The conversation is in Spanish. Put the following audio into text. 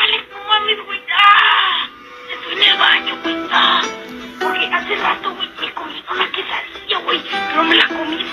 Dale, no mames, güey. ¡Ah! Estoy en el baño, güey. ¡Ah! Porque hace rato, güey, me comí una quesadilla, güey. Pero me la comí